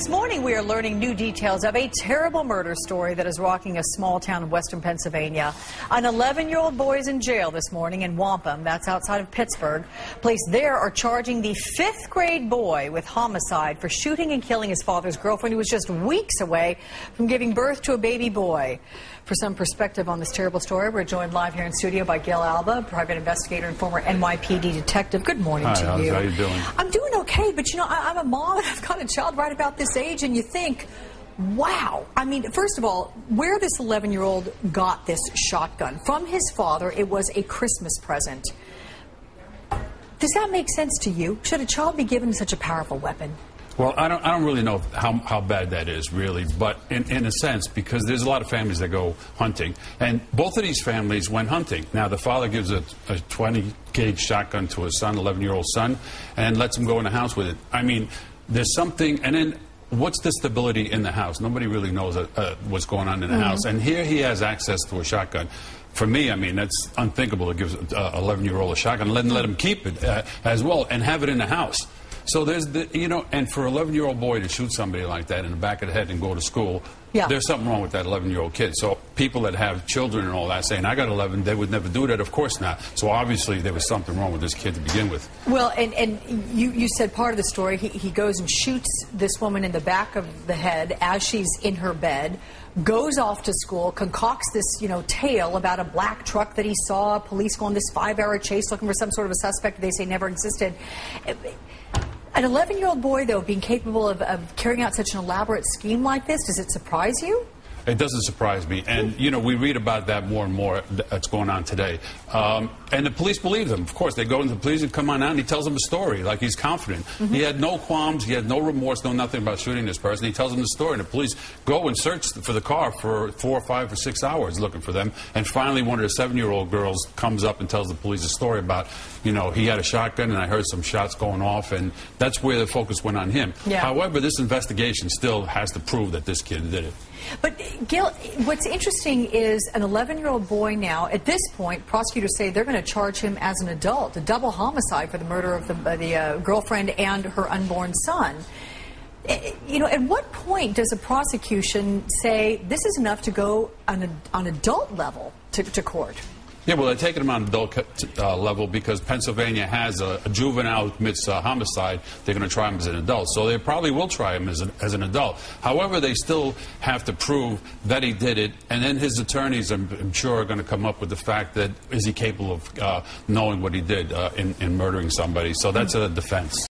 This morning we are learning new details of a terrible murder story that is rocking a small town in western Pennsylvania. An 11-year-old boy is in jail this morning in WAMPUM, that's outside of Pittsburgh. Police there are charging the 5th grade boy with homicide for shooting and killing his father's girlfriend, who was just weeks away from giving birth to a baby boy. For some perspective on this terrible story, we're joined live here in studio by Gail Alba, private investigator and former NYPD detective. Good morning to you. How are you doing? I'm doing okay, but you know, I'm a mom and I've got a child right about this age, and you think, wow. I mean, first of all, where this 11-year-old got this shotgun from his father, it was a Christmas present. Does that make sense to you? Should a child be given such a powerful weapon? Well, I don't really know how bad that is, really, but in a sense, because there's a lot of families that go hunting, and both of these families went hunting. Now, the father gives a 20-gauge shotgun to his son, 11-year-old son, and lets him go in the house with it. I mean, there's something, and then what's the stability in the house? Nobody really knows what's going on in the house, and here he has access to a shotgun. For me, I mean, that's unthinkable to give an 11-year-old a shotgun, let him keep it as well, and have it in the house. So there's the, you know, and for an 11-year-old boy to shoot somebody like that in the back of the head and go to school, there's something wrong with that 11-year-old kid. So people that have children and all that saying, I got 11, they would never do that. Of course not. So obviously there was something wrong with this kid to begin with. Well, and you said part of the story, he goes and shoots this woman in the back of the head as she's in her bed, goes off to school, concocts this, you know, tale about a black truck that he saw, police go on this 5-hour chase looking for some sort of a suspect they say never existed. An 11-year-old boy, though, being capable of carrying out such an elaborate scheme like this, does it surprise you? It doesn't surprise me. And, you know, we read about that more and more that's going on today. And the police believe him. Of course, they go into the police and come on out and he tells them a story like he's confident. He had no qualms. He had no remorse, no nothing about shooting this person. He tells them the story. And the police go and search for the car for 4 or 5 or 6 hours looking for them. And finally, one of the 7-year-old girls comes up and tells the police a story about, you know, he had a shotgun and I heard some shots going off. And that's where the focus went on him. Yeah. However, this investigation still has to prove that this kid did it. But, Gil, what's interesting is an 11-year-old boy now, at this point, prosecutors say they're going to charge him as an adult, a double homicide for the murder of the girlfriend and her unborn son. You know, at what point does a prosecution say this is enough to go on adult level to court? Yeah, well, they're taking him on adult level because Pennsylvania has a juvenile who commits homicide. They're going to try him as an adult. So they probably will try him as an adult. However, they still have to prove that he did it. And then his attorneys, I'm sure, are going to come up with the fact that is he capable of knowing what he did in murdering somebody. So that's a defense.